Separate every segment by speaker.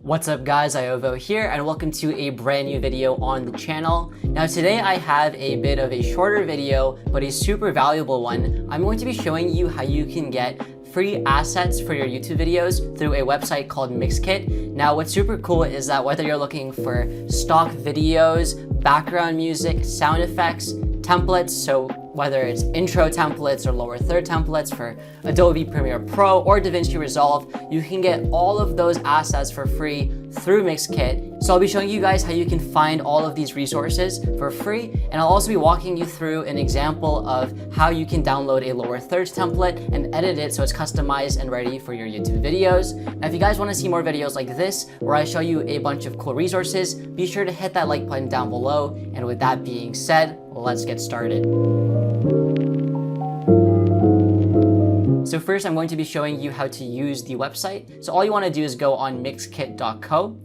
Speaker 1: What's up guys, Ziovo here and welcome to a brand new video on the channel. Now today I have a bit of a shorter video, but a super valuable one. I'm going to be showing you how you can get free assets for your YouTube videos through a website called Mixkit. Now what's super cool is that whether you're looking for stock videos, background music, sound effects, templates, so whether it's intro templates or lower third templates for Adobe Premiere Pro or DaVinci Resolve, you can get all of those assets for free through Mixkit. So I'll be showing you guys how you can find all of these resources for free, and I'll also be walking you through an example of how you can download a lower thirds template and edit it so it's customized and ready for your YouTube videos. Now if you guys want to see more videos like this where I show you a bunch of cool resources, be sure to hit that like button down below. And with that being said, let's get started. So first I'm going to be showing you how to use the website. So all you want to do is go on mixkit.co,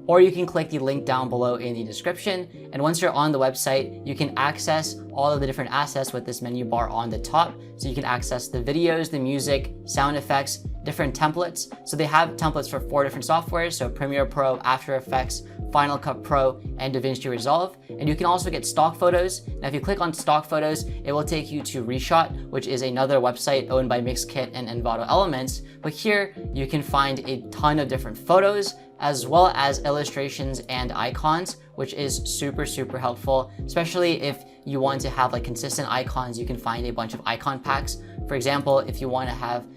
Speaker 1: or you can click the link down below in the description. And once you're on the website, you can access all of the different assets with this menu bar on the top. So you can access the videos, the music, sound effects, different templates. So they have templates for 4 different softwares. So Premiere Pro, After Effects, Final Cut Pro, and DaVinci Resolve. And you can also get stock photos. Now, if you click on stock photos, it will take you to Reshot, which is another website owned by Mixkit and Envato Elements. But here you can find a ton of different photos, as well as illustrations and icons, which is super helpful, especially if you want to have like consistent icons. You can find a bunch of icon packs. For example, if you want to have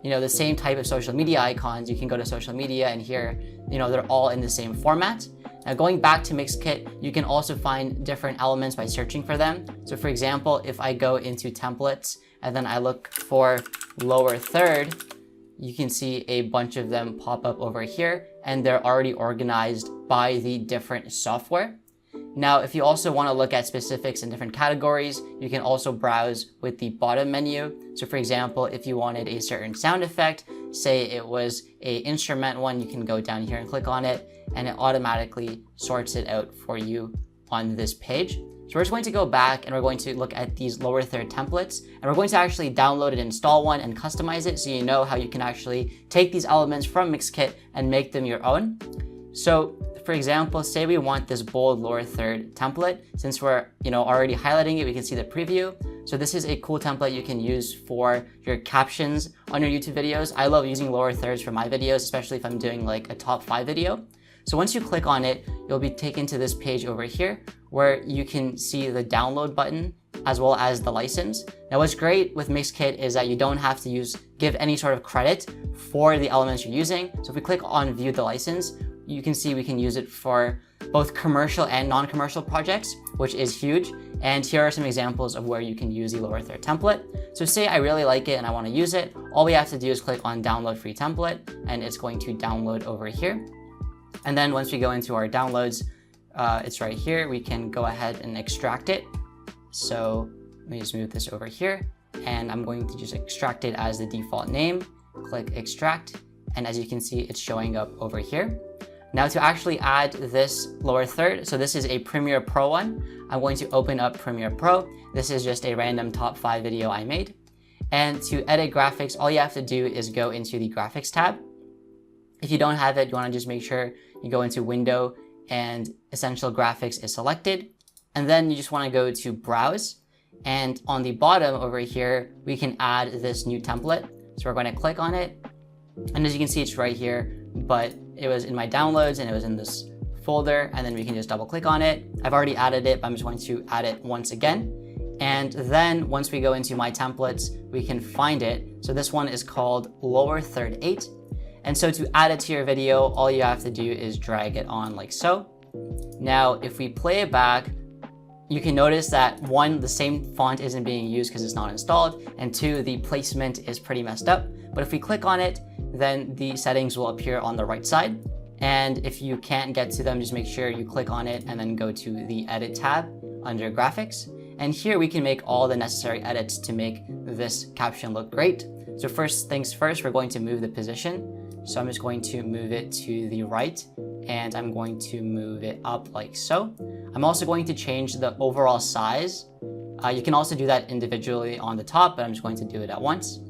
Speaker 1: the same type of social media icons, you can go to social media, and here they're all in the same format. Now going back to Mixkit, you can also find different elements by searching for them. So for example, if I go into templates and then I look for lower third, you can see a bunch of them pop up over here, and they're already organized by the different software. Now, if you also want to look at specifics in different categories, you can also browse with the bottom menu. So for example, if you wanted a certain sound effect, say it was a instrument one, you can go down here and click on it, and it automatically sorts it out for you on this page. So we're just going to go back and we're going to look at these lower third templates, and we're going to actually download and install one and customize it so you know how you can actually take these elements from Mixkit and make them your own. So for example, say we want this bold lower third template. Since we're already highlighting it, we can see the preview. So this is a cool template you can use for your captions on your YouTube videos. I love using lower thirds for my videos, especially if I'm doing like a top 5 video. So once you click on it, you'll be taken to this page over here where you can see the download button as well as the license. Now what's great with Mixkit is that you don't have to give any sort of credit for the elements you're using. So if we click on view the license, you can see we can use it for both commercial and non-commercial projects, which is huge. And here are some examples of where you can use the lower third template. So say I really like it and I want to use it, all we have to do is click on download free template, and it's going to download over here. And then once we go into our downloads, it's right here. We can go ahead and extract it. So let me just move this over here, and I'm going to just extract it as the default name. Click extract, and as you can see, it's showing up over here. Now to actually add this lower third, so this is a Premiere Pro one. I'm going to open up Premiere Pro. This is just a random top 5 video I made. And to edit graphics, all you have to do is go into the graphics tab. If you don't have it, you want to just make sure you go into window and essential graphics is selected. And then you just want to go to browse. And on the bottom over here, we can add this new template. So we're going to click on it. And as you can see, it's right here, but it was in my downloads and it was in this folder, and then we can just double click on it. I've already added it, but I'm just going to add it once again. And then once we go into my templates, we can find it. So this one is called lower third 8. And so to add it to your video, all you have to do is drag it on like so. Now, if we play it back, you can notice that 1, the same font isn't being used because it's not installed, and 2, the placement is pretty messed up. But if we click on it, then the settings will appear on the right side. And if you can't get to them, just make sure you click on it and then go to the edit tab under graphics. And here we can make all the necessary edits to make this caption look great. So first things first, we're going to move the position. So I'm just going to move it to the right, and I'm going to move it up like so. I'm also going to change the overall size. You can also do that individually on the top, but I'm just going to do it at once.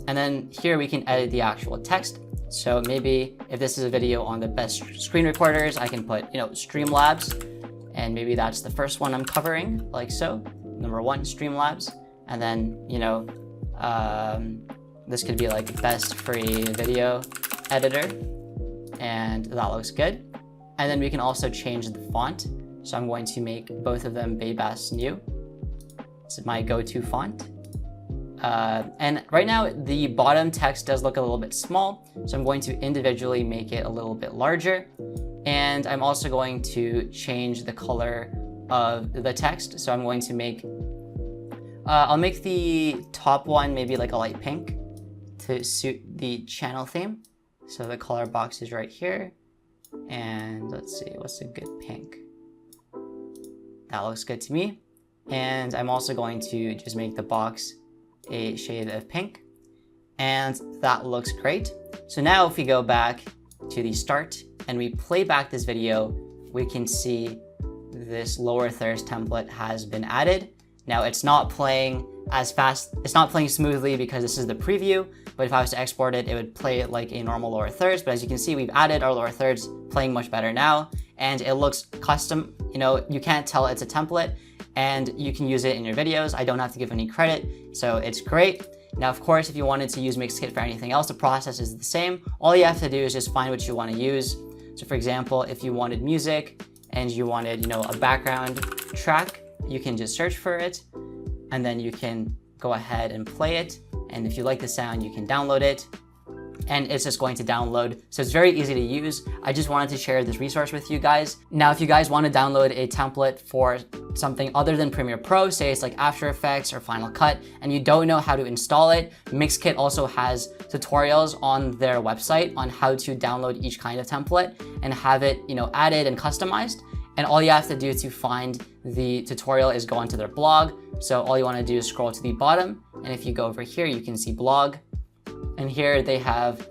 Speaker 1: And then here we can edit the actual text. So maybe if this is a video on the best screen recorders, I can put, Streamlabs, and maybe that's the first one I'm covering, like so. Number 1, Streamlabs, and then, this could be like best free video editor, and that looks good. And then we can also change the font. So I'm going to make both of them Baybas New. This is my go-to font. And right now the bottom text does look a little bit small, so I'm going to individually make it a little bit larger. And I'm also going to change the color of the text. So I'm going to make, I'll make the top one maybe like a light pink to suit the channel theme. So the color box is right here. And let's see, what's a good pink? That looks good to me. And I'm also going to just make the box a shade of pink. And that looks great. So now if we go back to the start and we play back this video, we can see this lower thirds template has been added. Now it's not playing as fast, it's not playing smoothly because this is the preview, but if I was to export it, it would play it like a normal lower thirds. But as you can see, we've added our lower thirds, playing much better now, and it looks custom. You can't tell it's a template, and you can use it in your videos. I don't have to give any credit, so it's great. Now, of course, if you wanted to use Mixkit for anything else, the process is the same. All you have to do is just find what you want to use. So for example, if you wanted music and you wanted, a background track, you can just search for it, and then you can go ahead and play it. And if you like the sound, you can download it, and it's just going to download. So it's very easy to use. I just wanted to share this resource with you guys. Now, if you guys want to download a template for something other than Premiere Pro, say it's like After Effects or Final Cut, and you don't know how to install it, Mixkit also has tutorials on their website on how to download each kind of template and have it, added and customized. And all you have to do to find the tutorial is go onto their blog. So all you want to do is scroll to the bottom, and if you go over here, you can see blog. And here they have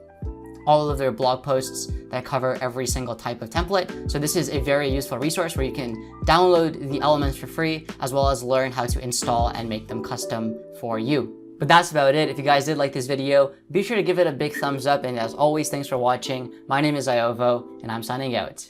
Speaker 1: all of their blog posts that cover every single type of template. So this is a very useful resource where you can download the elements for free, as well as learn how to install and make them custom for you. But that's about it. If you guys did like this video, be sure to give it a big thumbs up. And as always, thanks for watching. My name is Ziovo, and I'm signing out.